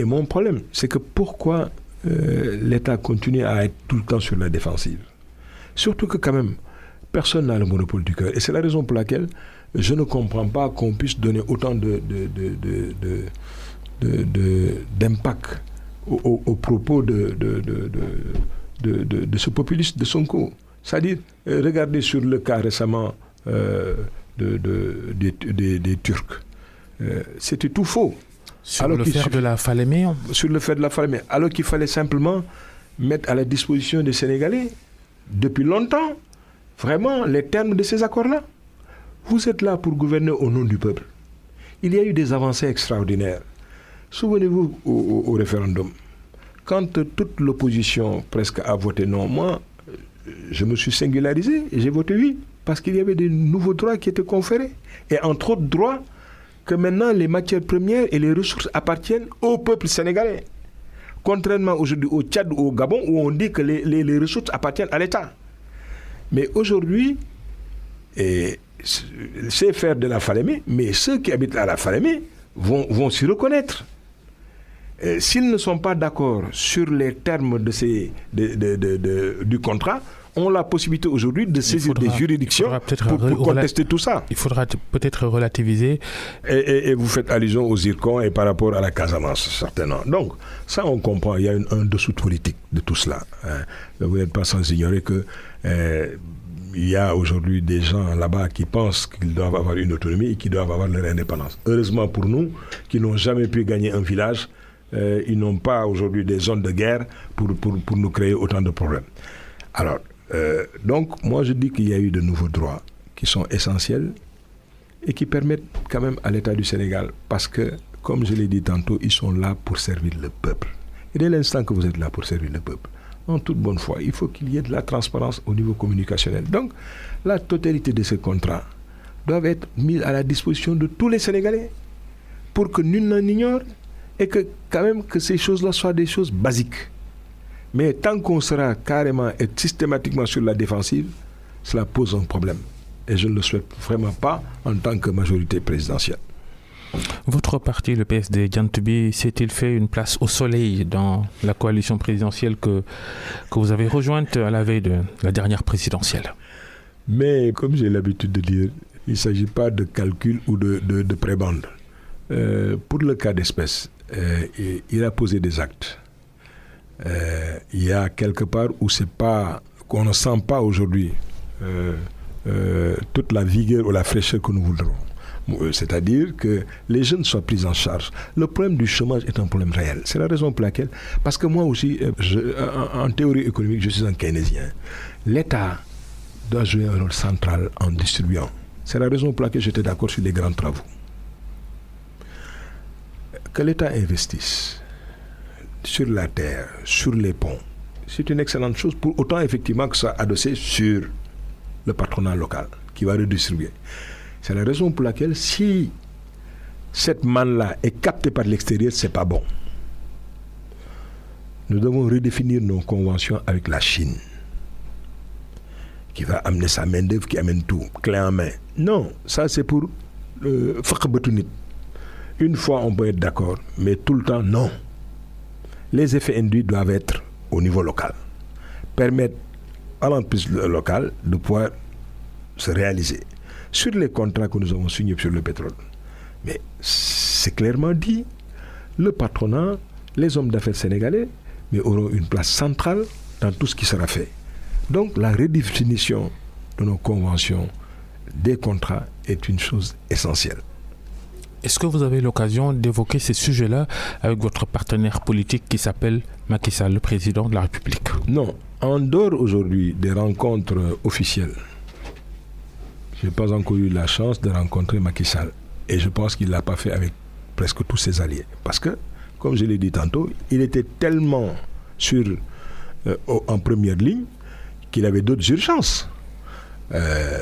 mon problème, c'est que pourquoi l'État continue à être tout le temps sur la défensive? Surtout que quand même, personne n'a le monopole du cœur. Et c'est la raison pour laquelle je ne comprends pas qu'on puisse donner autant d'impact aux propos de ce populiste de Sonko. C'est-à-dire, regardez sur le cas récemment des Turcs. C'était tout faux. Sur le fait de la Falémé. Sur le fait de la Falémé. Alors qu'il fallait simplement mettre à la disposition des Sénégalais, depuis longtemps, vraiment les termes de ces accords-là. Vous êtes là pour gouverner au nom du peuple. Il y a eu des avancées extraordinaires. Souvenez-vous au référendum. Quand toute l'opposition presque a voté non, moi, je me suis singularisé et j'ai voté oui, parce qu'il y avait des nouveaux droits qui étaient conférés. Et entre autres droits, que maintenant les matières premières et les ressources appartiennent au peuple sénégalais. Contrairement aujourd'hui au Tchad ou au Gabon, où on dit que les ressources appartiennent à l'État. Mais aujourd'hui, c'est faire de la Falémé, mais ceux qui habitent à la Falémé vont s'y reconnaître. S'ils ne sont pas d'accord sur les termes du contrat, ont la possibilité aujourd'hui de saisir des juridictions pour contester tout ça. Il faudra peut-être relativiser. Et vous faites allusion aux zircons et par rapport à la Casamance, certainement. Donc, ça on comprend, il y a un dessous politique de tout cela. Vous n'êtes pas sans ignorer que il y a aujourd'hui des gens là-bas qui pensent qu'ils doivent avoir une autonomie et qui doivent avoir leur indépendance. Heureusement pour nous, qui n'ont jamais pu gagner un village, ils n'ont pas aujourd'hui des zones de guerre pour nous créer autant de problèmes. Alors, donc, moi je dis qu'il y a eu de nouveaux droits qui sont essentiels et qui permettent quand même à l'État du Sénégal, parce que, comme je l'ai dit tantôt, ils sont là pour servir le peuple. Et dès l'instant que vous êtes là pour servir le peuple, en toute bonne foi, il faut qu'il y ait de la transparence au niveau communicationnel. Donc, la totalité de ces contrats doivent être mis à la disposition de tous les Sénégalais pour que nul n'en ignore et que, quand même, que ces choses-là soient des choses basiques. Mais tant qu'on sera carrément et systématiquement sur la défensive, cela pose un problème. Et je ne le souhaite vraiment pas en tant que majorité présidentielle. Votre parti, le PSD Djantoubi, s'est-il fait une place au soleil dans la coalition présidentielle que vous avez rejointe à la veille de la dernière présidentielle? Mais comme j'ai l'habitude de dire, il ne s'agit pas de calcul ou de prébande. Pour le cas d'espèce, il a posé des actes. Il y a quelque part où qu'on ne sent pas aujourd'hui toute la vigueur ou la fraîcheur que nous voudrons. C'est-à-dire que les jeunes soient pris en charge. Le problème du chômage est un problème réel. C'est la raison pour laquelle, parce que moi aussi, en théorie économique, je suis un keynésien. L'État doit jouer un rôle central en distribuant. C'est la raison pour laquelle j'étais d'accord sur les grands travaux. Que l'État investisse sur la terre, sur les ponts, c'est une excellente chose, pour autant effectivement que ça soit adossé sur le patronat local qui va redistribuer. C'est la raison pour laquelle si cette manne-là est captée par l'extérieur, c'est pas bon. Nous devons redéfinir nos conventions avec la Chine, qui va amener sa main-d'œuvre, qui amène tout, clé en main. Non, ça c'est pour une fois on peut être d'accord, mais tout le temps non. Les effets induits doivent être au niveau local. permettre à l'entreprise locale de pouvoir se réaliser. Sur les contrats que nous avons signés sur le pétrole, mais c'est clairement dit, le patronat, les hommes d'affaires sénégalais, mais auront une place centrale dans tout ce qui sera fait. Donc la redéfinition de nos conventions, des contrats, est une chose essentielle. Est-ce que vous avez l'occasion d'évoquer ces sujets-là avec votre partenaire politique qui s'appelle Macky Sall, le président de la République? Non. En dehors aujourd'hui des rencontres officielles, je n'ai pas encore eu la chance de rencontrer Macky Sall. Et je pense qu'il ne l'a pas fait avec presque tous ses alliés. Parce que, comme je l'ai dit tantôt, il était tellement en première ligne qu'il avait d'autres urgences.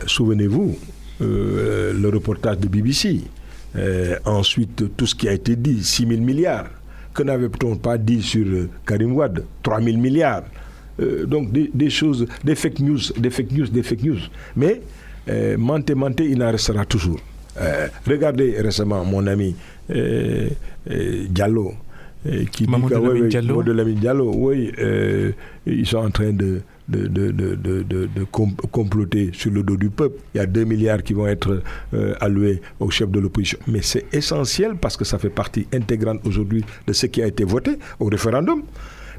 Souvenez-vous, le reportage de BBC. Ensuite, tout ce qui a été dit, 6 000 milliards. Que n'avait-on pas dit sur Karim Wade? 3 000 milliards. Donc des choses, des fake news. Mais menté, il en restera toujours. Regardez récemment mon ami Diallo, qui dit Mamadou Lamine Diallo, oui, ils sont en train de comploter sur le dos du peuple. Il y a 2 milliards qui vont être alloués au chef de l'opposition. Mais c'est essentiel parce que ça fait partie intégrante aujourd'hui de ce qui a été voté au référendum.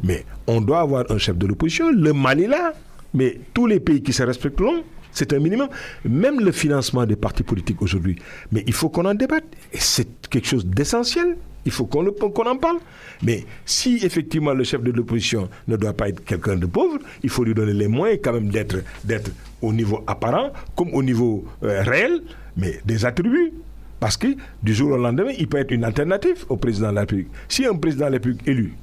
Mais on doit avoir un chef de l'opposition. Le Mali là, mais tous les pays qui se respectent l'ont. C'est un minimum. Même le financement des partis politiques aujourd'hui. Mais il faut qu'on en débatte. Et c'est quelque chose d'essentiel. Il faut qu'on en parle. Mais si effectivement le chef de l'opposition ne doit pas être quelqu'un de pauvre, il faut lui donner les moyens quand même d'être au niveau apparent, comme au niveau réel, mais des attributs. Parce que du jour au lendemain, il peut être une alternative au président de la République. Si un président de la République élu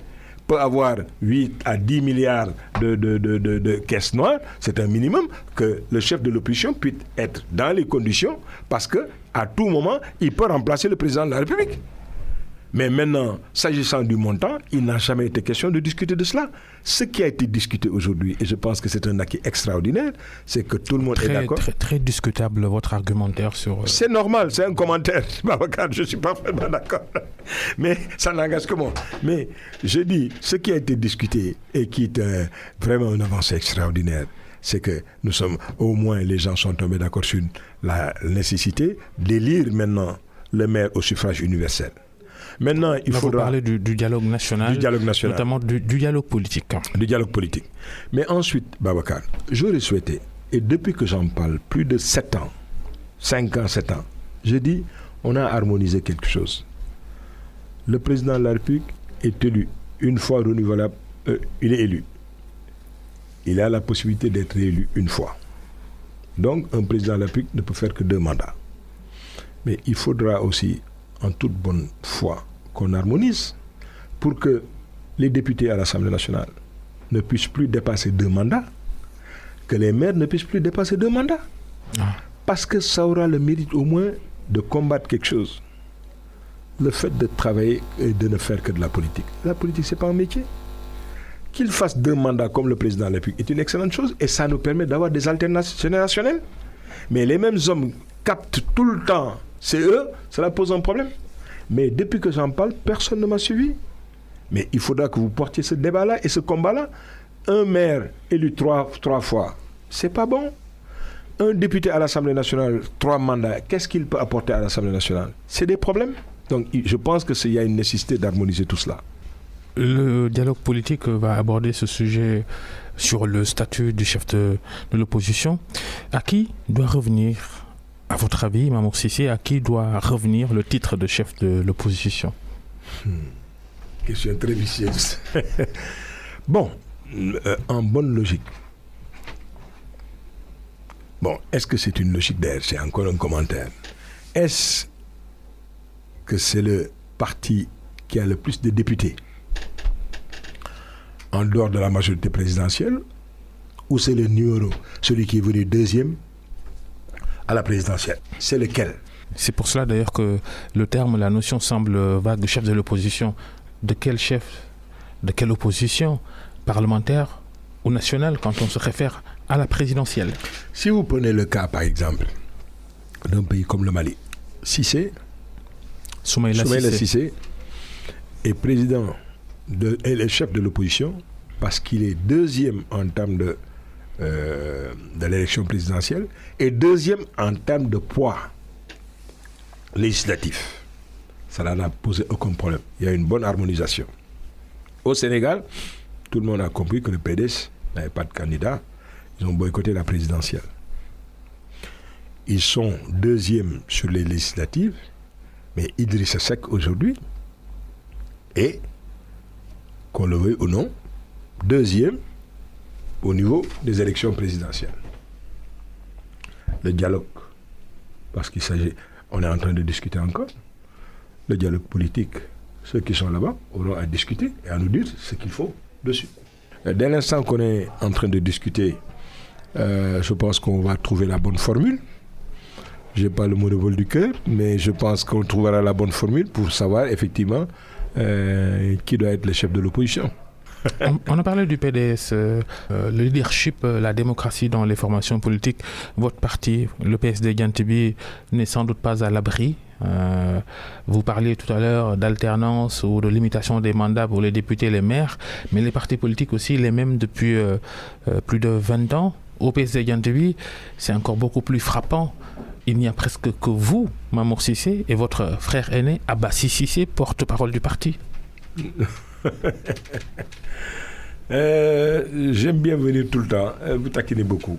peut avoir 8 à 10 milliards de caisses noires, c'est un minimum que le chef de l'opposition puisse être dans les conditions, parce qu'à tout moment, il peut remplacer le président de la République. Mais maintenant, s'agissant du montant, il n'a jamais été question de discuter de cela. Ce qui a été discuté aujourd'hui, et je pense que c'est un acquis extraordinaire, c'est que tout le monde est d'accord. Très discutable votre argumentaire sur... C'est normal, c'est un commentaire. Babacar, je ne suis pas vraiment d'accord. Mais ça n'engage que moi. Mais je dis, ce qui a été discuté et qui est vraiment une avancée extraordinaire, c'est que nous sommes, au moins les gens sont tombés d'accord sur la nécessité d'élire maintenant le maire au suffrage universel. Maintenant, il faudra... Vous parlez du dialogue national, notamment du dialogue politique. Du dialogue politique. Mais ensuite, Babacar, j'aurais souhaité, et depuis que j'en parle, plus de 7 ans, 5 ans, 7 ans, je dis, on a harmonisé quelque chose. Le président de la République est élu. Une fois renouvelable, il est élu. Il a la possibilité d'être élu une fois. Donc, un président de la République ne peut faire que 2 mandats. Mais il faudra aussi, en toute bonne foi, qu'on harmonise pour que les députés à l'Assemblée nationale ne puissent plus dépasser 2 mandats, que les maires ne puissent plus dépasser 2 mandats. Parce que ça aura le mérite au moins de combattre quelque chose. Le fait de travailler et de ne faire que de la politique. La politique, ce n'est pas un métier. Qu'il fasse 2 mandats comme le président de la République est une excellente chose et ça nous permet d'avoir des alternatives générationnelles. Mais les mêmes hommes captent tout le temps, c'est eux, cela pose un problème. Mais depuis que j'en parle, personne ne m'a suivi. Mais il faudra que vous portiez ce débat-là et ce combat-là. Un maire élu 3 fois, c'est pas bon. Un député à l'Assemblée nationale, 3 mandats, qu'est-ce qu'il peut apporter à l'Assemblée nationale? C'est des problèmes. Donc je pense qu'il y a une nécessité d'harmoniser tout cela. Le dialogue politique va aborder ce sujet sur le statut du chef de l'opposition. À qui doit revenir, à votre avis, Mamour Cissé, à qui doit revenir le titre de chef de l'opposition? Question très vicieuse. Bon, en bonne logique. Bon, est-ce que c'est une logique d'air? C'est encore un commentaire. Est-ce que c'est le parti qui a le plus de députés en dehors de la majorité présidentielle, ou c'est le numéro, celui qui est venu deuxième à la présidentielle? C'est lequel? C'est pour cela d'ailleurs que le terme, la notion semble vague de chef de l'opposition. De quel chef? De quelle opposition? Parlementaire ou nationale quand on se réfère à la présidentielle? Si vous prenez le cas, par exemple, d'un pays comme le Mali, Soumaïla Cissé est président et le chef de l'opposition parce qu'il est deuxième en termes de l'élection présidentielle et deuxième en termes de poids législatif. Ça n'a posé aucun problème. Il y a une bonne harmonisation. Au Sénégal, tout le monde a compris que le PDS n'avait pas de candidat. Ils ont boycotté la présidentielle. Ils sont deuxièmes sur les législatives, mais Idrissa Seck aujourd'hui est, qu'on le veuille ou non, deuxième au niveau des élections présidentielles. Le dialogue, parce qu'il s'agit, on est en train de discuter encore, le dialogue politique, ceux qui sont là-bas auront à discuter et à nous dire ce qu'il faut dessus. Dès l'instant qu'on est en train de discuter, je pense qu'on va trouver la bonne formule. Je n'ai pas le mot de vol du cœur, mais je pense qu'on trouvera la bonne formule pour savoir effectivement qui doit être le chef de l'opposition. On a parlé du PDS, le leadership, la démocratie dans les formations politiques. Votre parti, le PSD Diantibi, n'est sans doute pas à l'abri. Vous parliez tout à l'heure d'alternance ou de limitation des mandats pour les députés et les maires, mais les partis politiques aussi, les mêmes depuis plus de 20 ans. Au PSD Diantibi, c'est encore beaucoup plus frappant. Il n'y a presque que vous, Mamour Cissé, et votre frère aîné, Abbassi Cissé, porte-parole du parti. J'aime bien venir tout le temps. Vous taquinez beaucoup.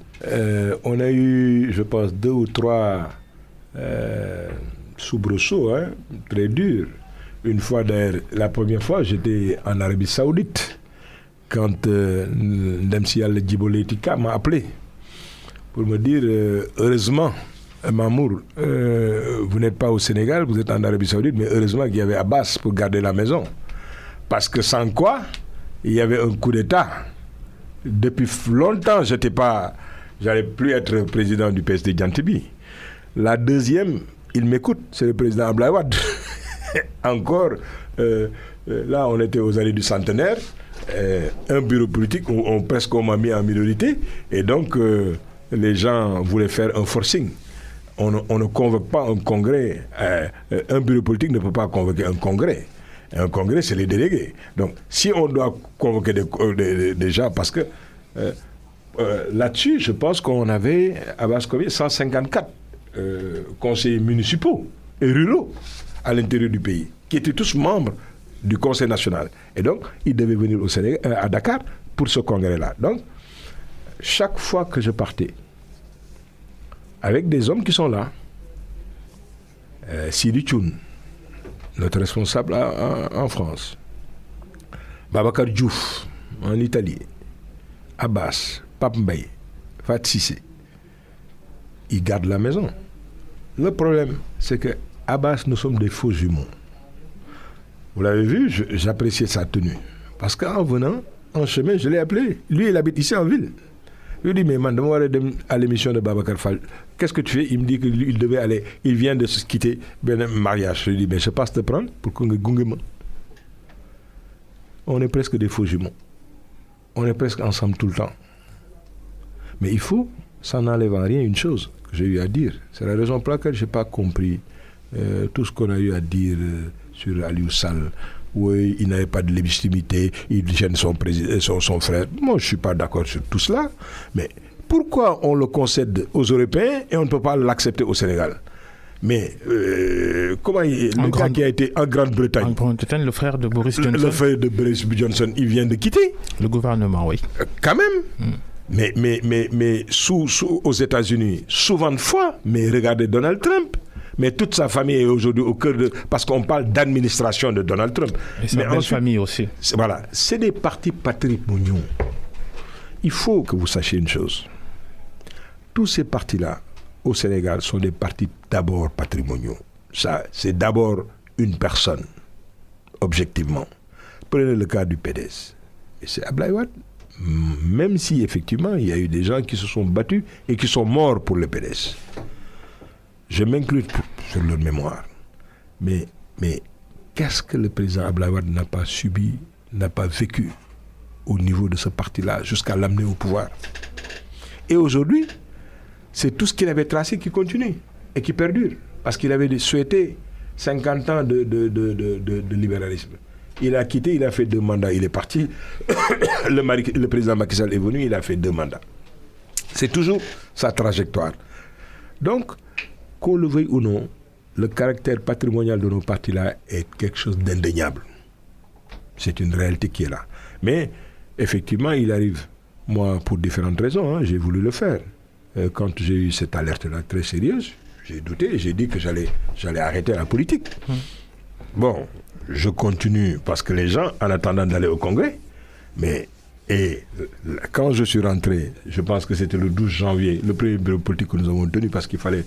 On a eu, je pense, 2 ou 3 soubresauts, très durs. Une fois, d'ailleurs, la première fois, j'étais en Arabie Saoudite quand Ndemsial Djiboletika m'a appelé pour me dire heureusement, Mamour, vous n'êtes pas au Sénégal, vous êtes en Arabie Saoudite, mais heureusement qu'il y avait Abbas pour garder la maison. Parce que sans quoi, il y avait un coup d'État. Depuis longtemps, j'allais plus être président du PSD Diantibi. La deuxième, il m'écoute, c'est le président Abdoulaye Wade. Encore, là, on était aux années du centenaire, un bureau politique où presque on m'a mis en minorité, et donc les gens voulaient faire un forcing. On ne convoque pas un congrès, un bureau politique ne peut pas convoquer un congrès. Un congrès, c'est les délégués. Donc, si on doit convoquer des gens, parce que là-dessus, je pense qu'on avait, à Basse-Comier, 154 conseillers municipaux et ruraux à l'intérieur du pays, qui étaient tous membres du Conseil national. Et donc, ils devaient venir au Sénégal, à Dakar pour ce congrès-là. Donc, chaque fois que je partais, avec des hommes qui sont là, Sidi Thioune, notre responsable en France, Babacar Diouf en Italie, Abbas, Pape Mbaye, Fat Sissé, ils gardent la maison. Le problème, c'est que Abbas, nous sommes des faux jumeaux. Vous l'avez vu, j'appréciais sa tenue. Parce qu'en venant, en chemin, je l'ai appelé. Lui, il habite ici en ville. Je lui dis, mais man, je vais à l'émission de Babacar Fall. Qu'est-ce que tu fais? Il me dit qu'il devait aller. Il vient de se quitter un mariage. Je lui dis, mais je passe te prendre pour qu'on gongue. On est presque des faux jumeaux. On est presque ensemble tout le temps. Mais il faut, ça n'enlève en rien une chose que j'ai eu à dire. C'est la raison pour laquelle je n'ai pas compris tout ce qu'on a eu à dire sur Aliou Sall. Oui, il n'avait pas de légitimité, il gêne son frère. Moi, je ne suis pas d'accord sur tout cela. Mais pourquoi on le concède aux Européens et on ne peut pas l'accepter au Sénégal? Mais comment le gars qui a été en Grande-Bretagne, le frère de Boris Johnson. Le frère de Boris Johnson, il vient de quitter le gouvernement, oui. Quand même. Mais aux États-Unis, souvent de fois, mais regardez Donald Trump. Mais toute sa famille est aujourd'hui au cœur de... Parce qu'on parle d'administration de Donald Trump. Et sa belle famille aussi. Voilà. C'est des partis patrimoniaux. Il faut que vous sachiez une chose. Tous ces partis-là, au Sénégal, sont des partis d'abord patrimoniaux. Ça, c'est d'abord une personne, objectivement. Prenez le cas du PDS. Et c'est Abdoulaye Wade. Même si, effectivement, il y a eu des gens qui se sont battus et qui sont morts pour le PDS. Je m'inclus sur leur mémoire. Mais qu'est-ce que le président Abdoulaye Wade n'a pas subi, n'a pas vécu au niveau de ce parti-là jusqu'à l'amener au pouvoir? Et aujourd'hui, c'est tout ce qu'il avait tracé qui continue et qui perdure. Parce qu'il avait souhaité 50 ans de libéralisme. Il a quitté, il a fait 2 mandats, il est parti. Le président Macky Sall est venu, il a fait 2 mandats. C'est toujours sa trajectoire. Donc, qu'on le veuille ou non, le caractère patrimonial de nos partis-là est quelque chose d'indéniable. C'est une réalité qui est là. Mais, effectivement, il arrive, moi, pour différentes raisons, j'ai voulu le faire. Quand j'ai eu cette alerte-là très sérieuse, j'ai douté, j'ai dit que j'allais arrêter la politique. Bon, je continue parce que les gens, en attendant d'aller au Congrès, quand je suis rentré, je pense que c'était le 12 janvier, le premier bureau politique que nous avons tenu parce qu'il fallait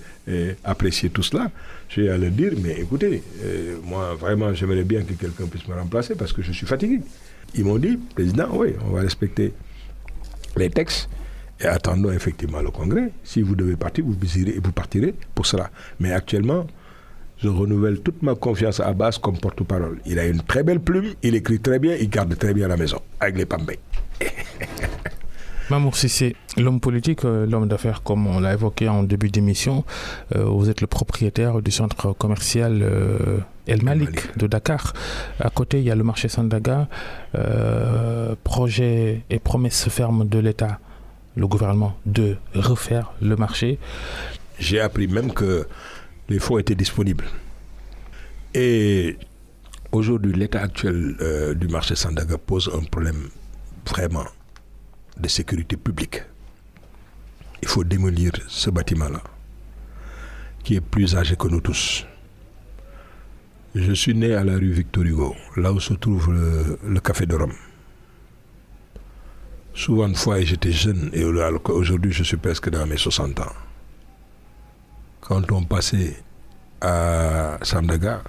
apprécier tout cela, j'ai à leur dire, mais écoutez, moi vraiment j'aimerais bien que quelqu'un puisse me remplacer parce que je suis fatigué. Ils m'ont dit, président, oui, on va respecter les textes et attendons effectivement le Congrès. Si vous devez partir, vous partirez pour cela. Mais actuellement, je renouvelle toute ma confiance à Abbas comme porte-parole. Il a une très belle plume, il écrit très bien, il garde très bien à la maison, avec les Pambay. Mamour Cissé, l'homme politique, l'homme d'affaires, comme on l'a évoqué en début d'émission, vous êtes le propriétaire du centre commercial El Malik de Dakar. À côté, il y a le marché Sandaga, projet et promesse ferme de l'État, le gouvernement, de refaire le marché. J'ai appris même que les fonds étaient disponibles. Et aujourd'hui, l'état actuel du marché Sandaga pose un problème vraiment de sécurité publique. Il faut démolir ce bâtiment-là, qui est plus âgé que nous tous. Je suis né à la rue Victor Hugo, là où se trouve le Café de Rome. Souvent, une fois, j'étais jeune, et aujourd'hui, je suis presque dans mes 60 ans. Quand on passait à Sandaga,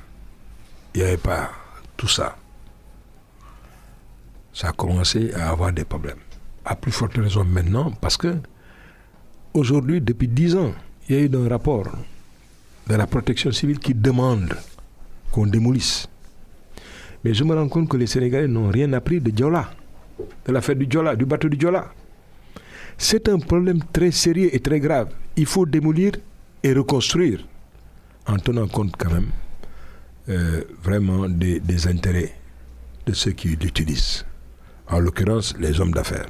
il n'y avait pas tout ça. Ça a commencé à avoir des problèmes. À plus forte raison maintenant, parce que aujourd'hui, depuis 10 ans, il y a eu un rapport de la protection civile qui demande qu'on démolisse. Mais je me rends compte que les Sénégalais n'ont rien appris de Diola, de l'affaire du Diola, du bateau du Diola. C'est un problème très sérieux et très grave. Il faut démolir et reconstruire en tenant compte quand même vraiment des intérêts de ceux qui l'utilisent. En l'occurrence, les hommes d'affaires.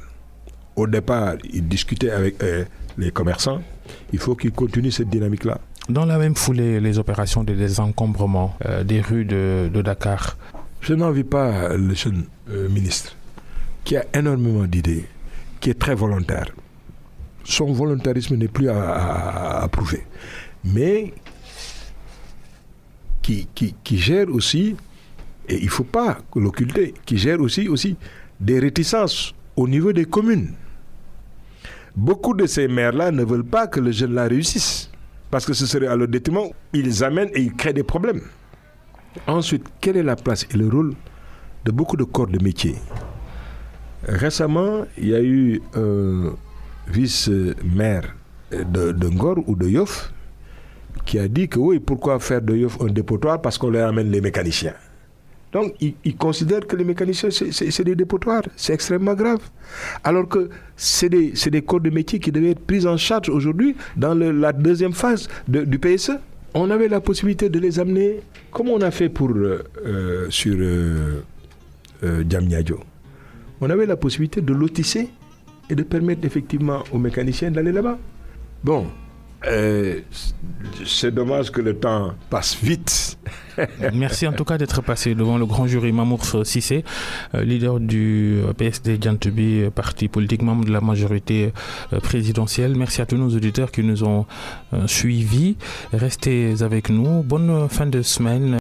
Au départ, ils discutaient avec les commerçants. Il faut qu'ils continuent cette dynamique-là. Dans la même foulée, les opérations de désencombrement des rues de Dakar. Je n'envie pas le jeune ministre qui a énormément d'idées, qui est très volontaire. Son volontarisme n'est plus à prouver. Mais qui gère aussi, et il ne faut pas l'occulter, qui gère aussi des réticences au niveau des communes. Beaucoup de ces maires-là ne veulent pas que le jeune-là réussisse, parce que ce serait à leur détriment. Ils amènent et ils créent des problèmes. Ensuite, quelle est la place et le rôle de beaucoup de corps de métier? Récemment, il y a eu un vice-maire de Ngor ou de Yoff qui a dit que oui, pourquoi faire de Yoff un dépotoir? Parce qu'on leur amène les mécaniciens. Donc, ils considèrent que les mécaniciens, c'est des dépotoirs. C'est extrêmement grave. Alors que c'est des corps de métier qui devaient être pris en charge aujourd'hui dans la deuxième phase du PSE. On avait la possibilité de les amener, comme on a fait sur Diamniadio. On avait la possibilité de lotisser et de permettre effectivement aux mécaniciens d'aller là-bas. Bon, c'est dommage que le temps passe vite. Merci en tout cas d'être passé devant le grand jury. Mamour Cissé, leader du PSD Djantubi, parti politique, membre de la majorité présidentielle. Merci à tous nos auditeurs qui nous ont suivis. Restez avec nous. Bonne fin de semaine.